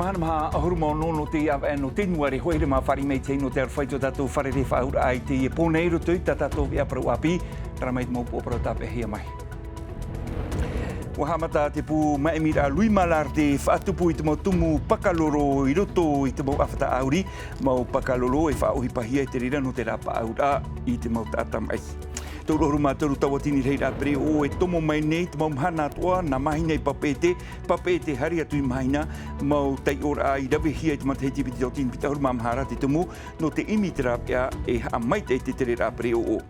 Mahana maha ahuruma no te no tenuare hoere ma whari mei te no te arwhaito tātou whare re whaura ai te pōnei rotu tā tātou vea parau api, tara mei te mau pōpara tāpe hea mai. Wahamata te pū maemira lui malar te whaatupu i te mau tumu pakaloro i roto i te mau awhata auri, mau pakaloro e whaohi pahia i te rira no te rapa aura i te mau tāta mai. Tōrohuru mātoru tawatini reira pere o e tomo mai nei te mau mhana atoa na mahina i papete hari atu i mahina mau tei ora i rawe hia i te mataheti piti tautini pita huru mamhara te tumu no te imi te rapia e hamaita i te reira pere o.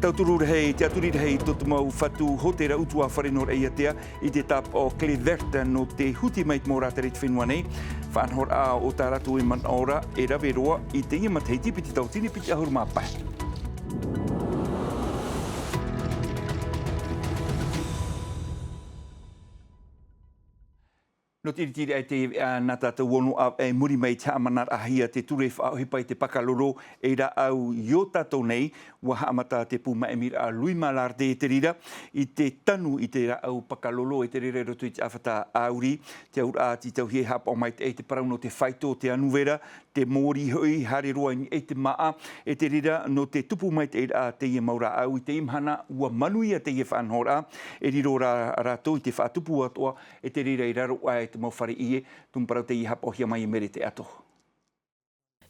Tauturu rehei, te aturi rehei to te mau whatu hotera utua wharenor eia tea i te tap o Cleverta no te huti mai te mau rātare te whenua nei. Whanhor a o tā ratu e man ora e rawe roa i te ia mataheti piti tautini piti ahuru māpai. No tiri ai te nā tātou wonu e muri mai te amanar ahia te ture whaohipai te pakaloro e ra au i o tātou nei wa haamata te pū maemir a lui malar te rira i te tanu i te ra au pakalolo e te rira roto i te awhata auri te aur a ti tau hie hapa o mai te parau no te whaito te anuvera te mori hui hare roa i te maa e te rira no te tupu mai te a te ia maura au i te imhana ua manuia te ia whanhora e riro rātou i te whaatupu atoa e te rira i raro ai te mau whare ie, tumparau te iha pohia mai mere te ato.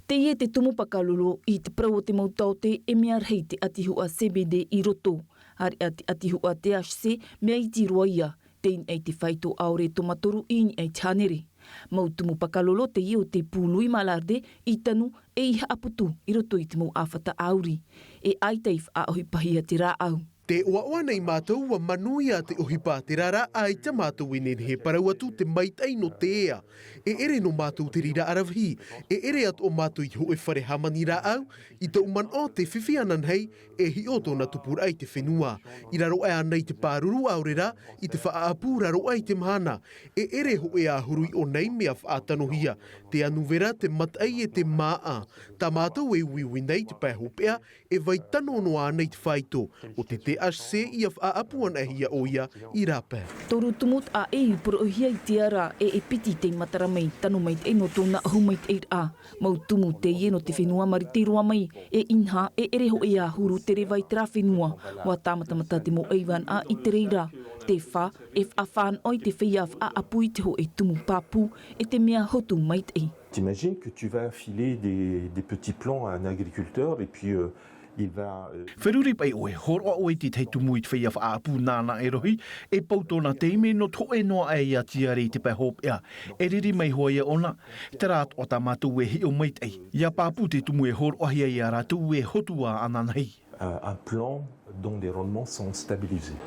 Te ie te tumu pakalolo i te prau o te mautaute e mea rei te atihua CBD i roto. Hari ati atihua THC mea i tiroa ia, tein ei te whaito aore tomatoru i ni ei tānere. Mau tumu pakalolo te ie o te pūlui malarde i tanu e iha aputu i roto i te mau awhata auri. E aiteif a ohipahia te rā au. Te oaoa nei mātou wa manuia te ohipa te rara ai te mātou inen he parau atu te maitai no te ea. E ere no mātou te rira arawhi, e ere atu o mātou i ho e whare hamani rā au, i te uman o te whiwhi anan hei, e hi o tōna tupur ai te whenua. I raro ai anei te pāruru aurera, i te whaapu raro ai te mahana. E ere ho e ahurui o nei mea whaatanohia, te anuvera te matai e te maa. Tā mātou e uiwi nei te pēhopea, e vai tano no anei te whaito, o te HC i a apuan e hia o ia i rāpē. Toru tumut a e puro hia i te ara e piti te matara mai tanu mai te no tōna ahu mai te a. Mau tumu te ie no te whenua mari te roa mai e inha e ere ho e a huru te rewai te rā whenua. Wa tāmatamata te mo eiwan a i te reira. Te wha e whawhan oi te whia a apui te ho e tumu papu e te mea hotu mai te. T'imagines que tu vas filer des petits plans à un agriculteur et puis Wheruri pai oe, horo oe ti tei tumu i te whea whaapu nāna e rohi, e pautona te ime no toe noa e ia tiare i te pai hop ea. E riri mai hoa ia ona, te rāt o tā mātou e hi o mait ei. Ia pāpu te tumu e horo ahia i a rātou e hotua ananai. Un plan dont les rendements sont stabilisés.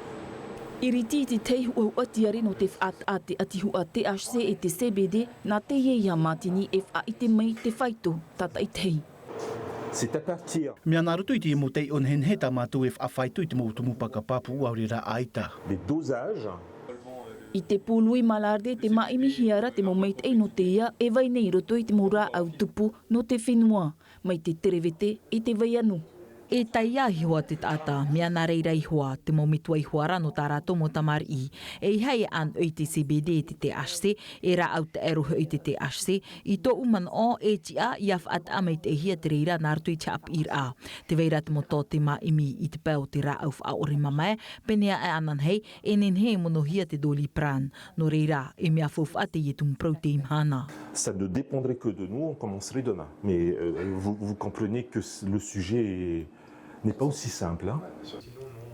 I riti te tei hua atiare no te whaat atihua THC e te CBD nā te ie ia mātini e wha i te mai te whaito tata i tei. Mea nā rutu i te mo tei on hen he tā mātou e whawhaitu i te mo tumu pakapapu auri rā aita. I te pūlui malarde te maimi hiara te mo meit ei no te ia e vai nei roto i te mo rā au tupu no te whenua, mai te terevete i te vai anu. E tai a hihua te tata, mea nā reira ihua, te mo mitua ihua rano tā rātou mo tamari i. E hei an oi te CBD i te THC, e rā au te erohe i te THC, i tō uman o e tia i af at amei te hia te reira nā ratu i te ap ir a. Te veira te mo tō te ma imi i te pēo te rā au whaore mamae, penea e anan hei, e nen hei mono hia te doli pran. No reira, e mea fof ate i tum protein hana. Ça ne dépendrait que de nous, on commencerait demain. Mais vous comprenez que le sujet n'est pas aussi simple.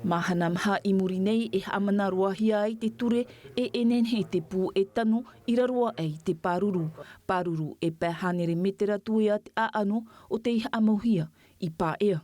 Mahana mha i muri nei e amana roahia ai te ture e enen he te pū e tanu i raroa ai te pāruru. Pāruru e pēhanere metera tuia te aano o te iha amohia i pā ea.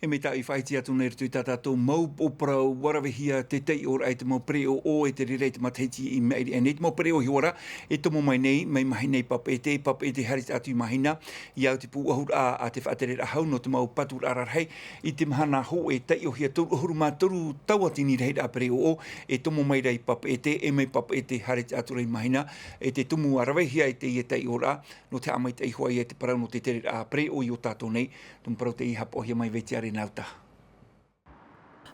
E me tā i whaiti atu nei rutu i tātātou mau oprau warawehia te tei ora ai te mau preo o e te rerei te matahiti i meiri. E nei te mau preo hiora e tomo mai nei, mai mahi nei papete harit atu i mahina. I au te pūahur a te whaaterera hau no te mau patur ararhei. I te mahana ho e tei o hia toru ahuru mā toru tauatini rei rā preo o e tomo mai rei papete e mai papete harit atu rei mahina. E te tumu arawehia e te i tei ora no te amai te ihua i te parau no te tere rā preo i o tātou nei. Tum parau te iha pohia mai vetiare nauta.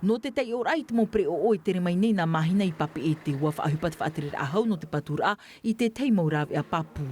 No te tei ora i te mo pre o oi tere mai nei nā mahina i pape e te ua whaahupat whaatere ahau no te patura i te teimau rawe a papu.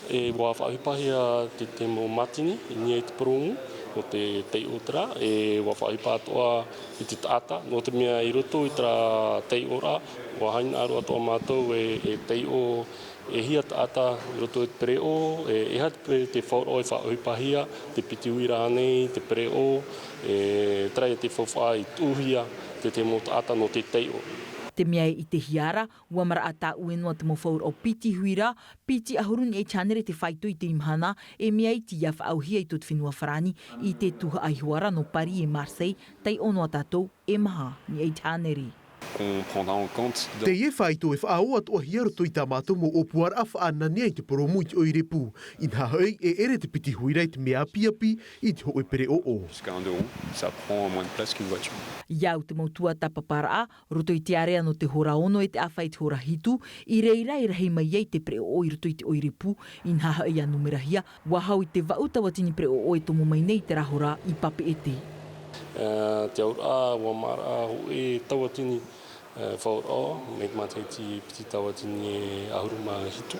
E wa whaipahia te mo matini, i nia i te promu, no te tei otra, e wa whaipatoa i te taata, no te mea i roto i tra tei ora, wa haina aru atoa mātou e tei o e hia taata i roto i te preo, e hat te whaoro e whaipahia, te pitiwira anei, te preo, e trai te whawha i tūhia, te mo taata no te tei o. Te mea i te hiara, ua mara a tā uenua te mawhaur o piti huira, piti ahurun e chanere te whaito i te imhana, e mea i te iafa au hia i tot whenua wharani, i te tuha aihuara no Paris e Marseille, tei ono tātou e maha ni e chanere. Te ie whaito e whaau atoa hiaro toi tā mātou mo opuar a whaanania i te poromu i te oirepu. I nā hei e ere te piti huira i te mea piapi i te hoe pere o. Iau te mautua tapapara, roto i te area no te hora ono e te awhai te hora hitu, i reira i rahi mai ei te pre o i roto i te oirepu, i nā hei a numerahia, wahau i te vautawatini pre o e tomo mai nei te rahora i pape e te. Te aura wa mara e tawatini whaoro, me te mataiti piti tawatini e ahuruma hitu.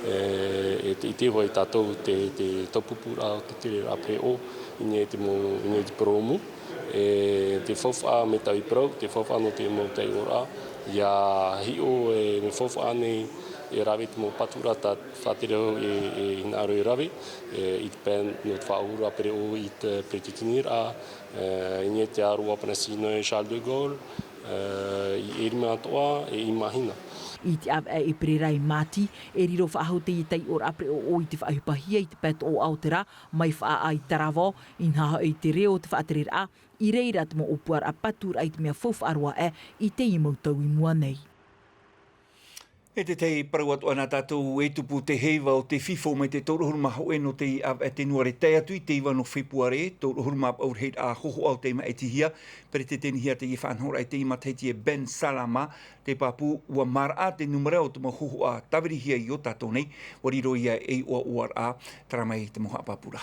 E te hoi tātou te taupupura o te tere apre o, i te promu. E te whawha me tau i prau, te whawha no te mo tei ora. Ia hi o e me whawha nei e rawe te mo patura ta whatereo e inaro e rawe. I te pen no te whaahura pere o i te pretitinira. I te arua panasino e Charles de Gaulle. I erima atoa e i mahina. I te awa e prerai mati, e riro whaahau te i tei ora apre o i te whaahupahia i te pet o Aotera, mai wha ai Taravao, i nā i te reo te whaaterera, i reira te mo opuar a patur ai te mea whawh arua i te i mautau i mua nei. E te tei parauat o ana tātou e tupu te heiva o te fifo mai te tauruhuru maha oe no te tenuare te atu i te iwa no Februare, tauruhuru maha aurheit a hoho au te maetihia, pere te tenihia te i whanhora i te imateiti e Ben Salama, te papu ua mara a te numera o te mo hoho a tawirihia i o tātou nei, wariro ia e ua uar a taramai te moha papura.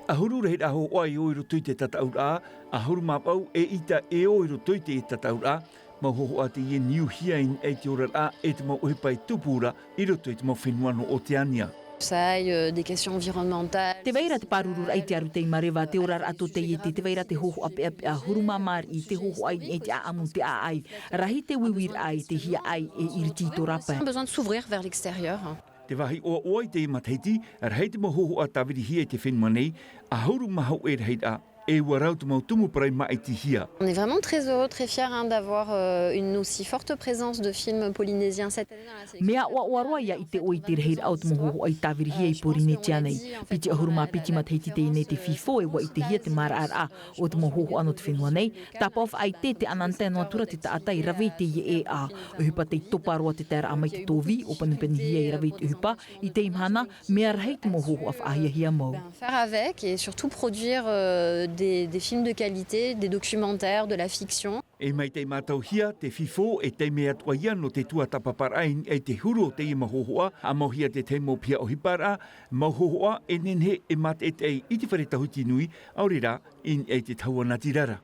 Ahuru rehit aho oai o i roto i te tataura, ahuru mapau e ita e o i roto i te tataura, mau hoho a te ie niu hiain e te ora a e te mau uhipai tupura i roto i te mau whenua no Oteania. Des questions environnementales. Te veira te parurura ai te aru te imarewa, te ora ato te ieti, te veira te hoho ape ape a huruma mari, te hoho ai e te aamu te a ai, rahi te wiwir ai, te hia ai e iriti to rapa. On a besoin de s'ouvrir vers l'extérieur. Te wahi o oi te imateiti, rei te mau hoho a tawiri hia i te whenua nei, a huru mahau e reit a e ua rau te mau tumu parai maetihia. On est vraiment très heureux, très fiers d'avoir une aussi forte présence de films polynésiens cette année dans la sélection. Mea ua roa ia i te oi te reheira au te mohoho ai tāwiri hia i Porine Tianei. Piti ahuruma piti mateiti te nei te fifo e wa i te hia te mara ar a o te mohoho ano te whenua nei. Tapaof ai te anante noa tura te taata i rawe te ie e a. Uhupa te topa roa te tera amai te tovi o panipeni hia i rawe te uhupa i te imhana mea rahei te mohoho af ahia hia mau. Faire avec et surtout produire des films de qualité, des documentaires, de la fiction. E mai te mātau hia, te fifo e te mea tua ia no te tua tapaparain e te huro te i mahohoa, a mohia te te mo pia o hipara, mahohoa e nenhe e mate e i te wharetahuti nui, aurira in e te taua natirara.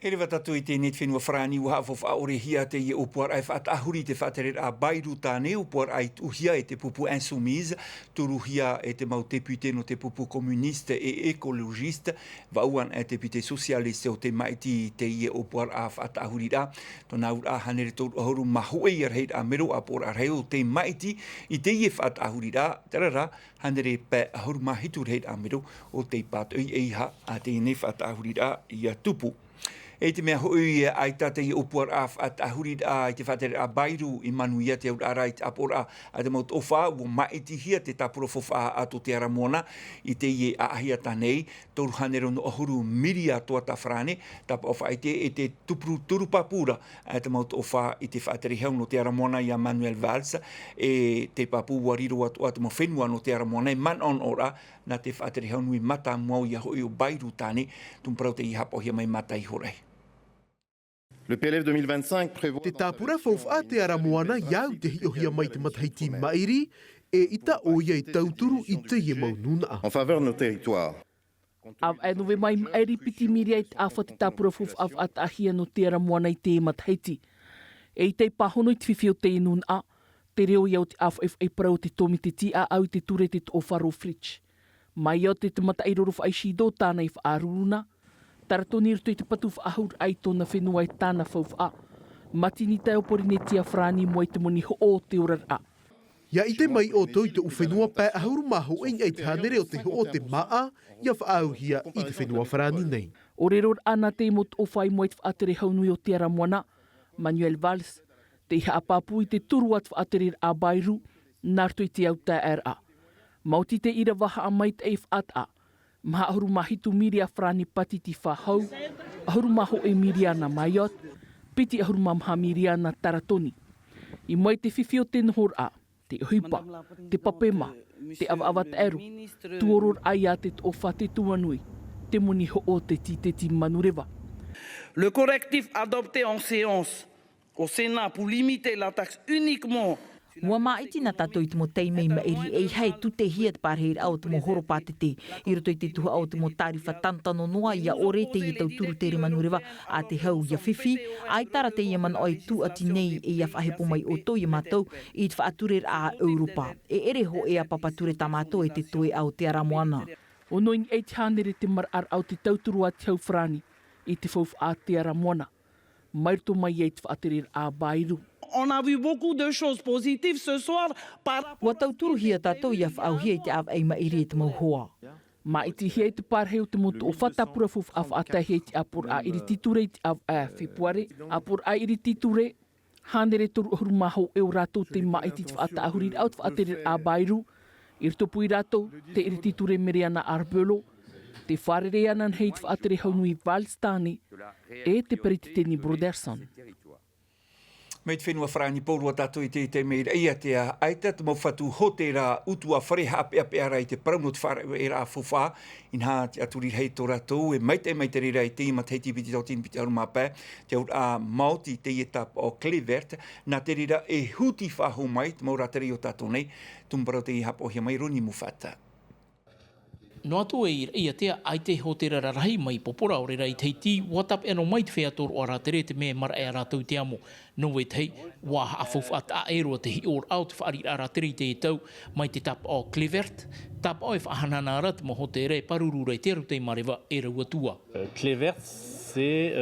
E rewa tatu i te net whenua whrani ua hawhof aore hia te i upuar ai whaatahuri te whaterer a Bairu tāne upuar ai uhia e te pupu insoumise, turu hia e te mau depute no te pupu komuniste e ekologiste, vauan e te pite socialiste o te maiti te i upuar a whaatahuri ra, tona ura hanere tōru ahuru mahoe i arheit a mero a por arheo te maiti i te i whaatahuri ra, tarara hanere pe ahuru mahitu reit a mero o te pat ui eiha a te ne whaatahuri ra i a tupu. E te mea hui ai tate i upuar af at ahurid a i te whatere a Bairu i manuia te aura arai te apora a te maut ofa o maiti hia te tapura fofa ato te aramona i te i a ahia tanei toru hanero no ahuru miria toa ta frane tapa ofa i te turu papura a te maut ofa i te whatere heo no te aramona i a Manuel Valls e te papu wariro atu atu mo whenua no te aramona i man on ora na te whatere heo nui mata mau i a hui o Bairu tane tumprau te i hapo hia mai mata i horei. Le PLF 2025 prévoit... Te tāpura whawha te aramoana iau te hiohia mai te mataiti mairi e ita oia i tauturu i te ie maununa. En faveur de nos territoires. Av e no ve mai maeri piti miri ai a whati tāpura fuf av at ahia no tēra moana i te mathaiti. E i te pahono i te whiwhio te inun a, te reo iau te AFF e parau te tomi te ti a au te ture te o wharo fridge. Mai o te mata i roro whai shido tāna i whaaruruna, taratoni rito i te patu whaahur ai tōna whenua i tāna whauwha. Mati ni teo pori ne tia whrani mo i te moni ho o te orar a. Ia i te mai o toi te uwhenua pē ahuru maho inga i te hanere o te ho o te maa, ia whaauhia i te whenua wharani nei. O rero ana te mot o whai mo i te whaatere haunui o te aramoana, Manuel Valls, te iha apapu i te turu at whaatere a Bairu, narto i te au tā RA. Mauti te ira waha a mait e whaata, maha ahuru mahitu miri a whrani pati ti whahau, ahuru maho e miri ana maiot, piti ahuru mamha miri ana taratoni. I mai te whiwhio te nohor a, te huipa, te papema, te awa eru, tuoror ai a te o whate tuanui, te moni ho o te ti manurewa. Le correctif adopté en séance au Sénat pour limiter la taxe uniquement. Mua maiti na tato i te mo teimei maeri e hei tu te hia te parheir au te mo horo pātete. I roto i te tuha au te mo tarifa tantano noa ia ore te i tau turu tere manurewa a te hau ia whiwhi. Ai tara te ia man oi tu ati nei e ia whahepo mai o tō i mātou i te whaature a Europa. E ere ho e a papature ta mātou e te toe au te aramoana. O noin e te hanere te mar ar au te tauturu a te hau whrani i te whauwha a te aramoana. Mairto mai e te whaatere a Bairu. On a vu beaucoup de choses positives ce soir. Wa tauturu hia tātou ia whaauhia i te av ei mairi e te mauhoa. Ma i te hia i te pārheo te motu o whatapura fuf av atahe te apur a iri titure i te av a whipuare. Apur a iri titure, hanere toru ahuru maho e o rātou te maiti te whaata ahuri au te whaatere a Bairu. Irtopu i rātou, te iri titure mere ana Arbelo. Te wharere ana hei te whaatere haunui Valstane e te perititeni Broderson. Mei te whenua whrani pōrua tātou i te meira ia te aita, te mau whatu ho te rā utua whareha ape ara i te paraunot whare e rā whawha, in hā te aturi hei tō rātou, e mai te rira i te ima te heiti piti tau tini piti aru mapē, te aur a Māoti te ietap o Clevert, nā te rira e huti whaho mai, te mau rātari o tātou nei, tumparau te i hapo hia mai roni mu whata. No atu e ia tea ai te hotera rarahi mai popora o rera i teiti watap eno mai te wheator o rātere te mea mara e rātou te amo. No e tei, waha a whawhat a ero te hi or au te whaari a rātere i te tau mai te tap o Clevert, tap o e whahanana ara te moho te re parurura i te aru te marewa e rau atua. Clevert, c'est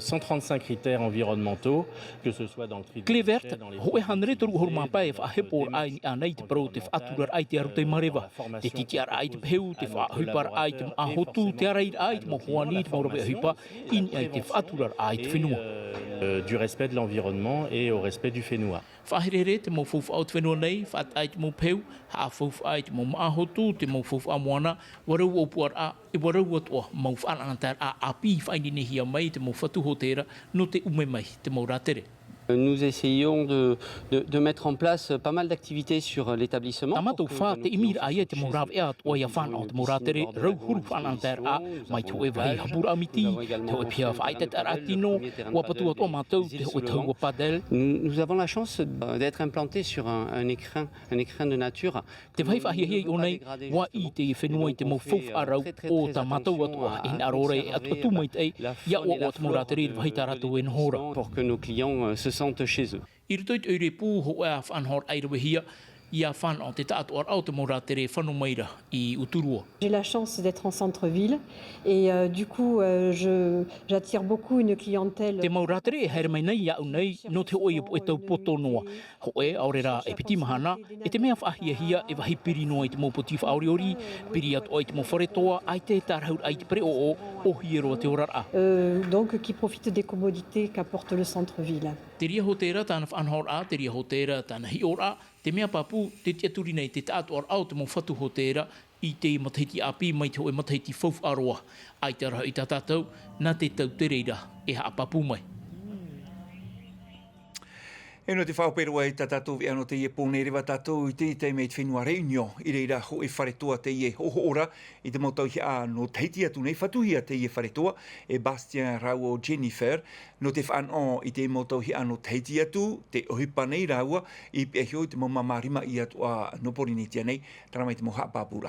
135 critères environnementaux, que ce soit dans le tri Clevert, ho e hanere toru hormapa e whahepor ai ni anei te parau te whaaturar ai te aru te marewa. Te titiara ai te peu, te whahupar ai te ahotu, te arair ai te mohoani, te maurawe hupa, in ai te whaaturar ai te whenua. Du respect de l'environnement et au respect du whenua. Whaherere te mau whauwha au te whenua nei, whaat ai te mau peu, haa whauwha ai te mau maahotu, te mau whauwha a moana, warau au puar a, e warau atua, mau whaanantar a api whaini nehi a mai, te mau whatuho tera, no te ume mai, te mau rātere. Nous essayons de mettre en place pas mal d'activités sur l'établissement. Tamatou wha te imir ai te mau rawe at o ia whan o te mau rātere, rau huru whanantar a, mai te hoe wahi hapura amiti, te hoe pia whaitet aratino, wapatu at o mātou, te hoe tau wapadel. Nous avons la chance d'être implantés sur un écrin de nature. Te whai whahiahia i o nei, wa i te whenua i te mau whauwha arau o ta mātou atua, in arore atu mai te ei, ia o te mau rātere i wahi tāratou e nhora. Pour que nos clients se sentent chez eux. I rutoit eure pū ho ea whanhor airawe hia, ia whan o te tātu ar au te moratere whanu maira i Uturua. J'ai la chance d'être en centre-ville et du coup j'attire beaucoup une clientèle. Te moratere e haere mai nei iau nei no te oi e tau poto noa. Ho e aurera e piti mahana e te mea whahia hia e wahi piri noa i te mopoti whaoriori, piri at o i te mowharetoa, ai te tarhaur ai te pre o hieroa te orara. Donc qui profite des commodités qu'apporte le centre-ville. Te ria hotera tāna whanhor a, te ria hotera tāna hi ora, te mea papu te tiaturi nei te tātu ar au te mo whatu hotera i te matahiti api mai te hoe matahiti whauw aroa. Ai te raha i tā tātou, nā te tau te reira e haa papu mai. E no te whauperua e tātou vi ano te ie pōnerewa tātou i te mei te whenua reunio i reira ho e wharetoa te ie hoho ora i te mautau hi a no teiti atu nei whatuhia te ie wharetoa e Bastien Rau o Jennifer no te whanau i te mautau hi a no teiti atu te ohipa nei raua i pehio i te mamamarima i atu a nopori ni tia nei tara mai te moha pāpura.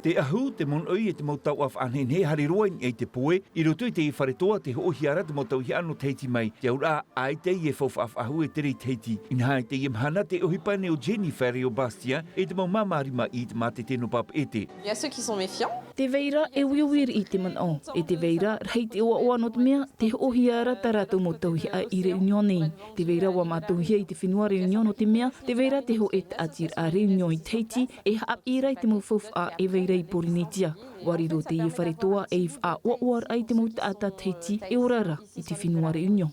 Te ahu te mon oi e te mau tau af anhen he hari roain e te poe, I roto I te I wharetoa te hohi ara te mau tau hi anu teiti mai. Te aura ai te I e fof af ahu e tere teiti. Inha te I mhana te ohipane o Jennifer o Bastia e te mau mamarima I te mate teno pap e te. Il y a ceux qui sont méfiants. Te veira e wiwiri I te man o. E te veira, rei te oa oa no te mea, te ohi ara tarato mo tauhi a I reunion nei. Te veira wa mātauhi I te whenua reunion o te mea, te veira te ho e te atir a reunion I teiti, e haap I rai te mau fof a e veira I porinetia. Wariro te I wharetoa e I wha oar ai te mau taata teiti e orara I te whenua reunion.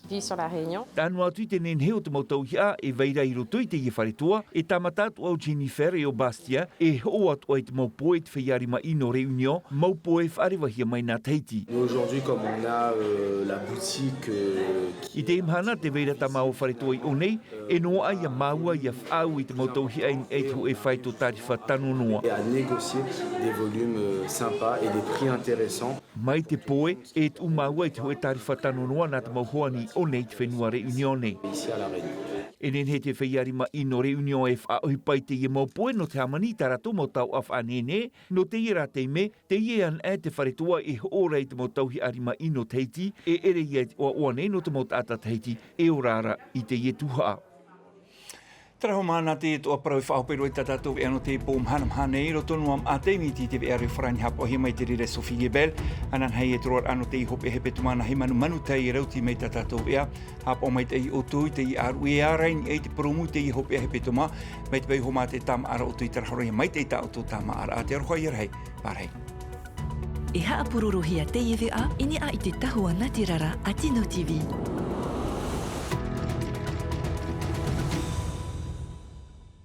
Tānu atu I te nen heo te mau tauhi a e veira I roto I te I wharetoa, e tamatatu au Jennifer o Bastia, e ho atu ai te mau poe te whaiarima ino reunion, mau poe whaarewahia mai nā teiti. Aujourd'hui, comme on a la boutique... I te imhana te veira ta mau wharetoa I o nei, e no ai a maua I a whaau I te mau tauhi ai e tu e whai to tarifa tano noa. Et à négocier des volumes sympas et des prix intéressants. Mai te poe e tu maua I te hoe tarifa tano noa nā te mau hoani o nei te whenua reunione. Ici à la Réunion. E nen he te whaiarima ino reunion e whaohi pai te I mau poe no te hamani tarato mo tau af anene, no te ira te me, te iean e te wharetoa e ora I te mo tauhi arima ino teiti, e ere I o oane no te mo tata teiti, e orara I te ie tuhaa. Traho mana te toa parau whaopero I tatatou e ano te pōm hanam hane I roto nuam a te miti te veare whrani hap o he mai te rire Sophie Gebel, anan hei e troar ano te I hope e hepe tumana he manu tai e rauti mei tatatou ea, hap o mai te I otoi te I aru e arain e te promu te I hope e hepe tuma, mai te bai homa te tam ara o tui tarahoro he mai te ta auto tama ara a te aroha I arhei, parhei. E haa pururuhia te iwi a, ini a I te tahua Natirara a Tino TV.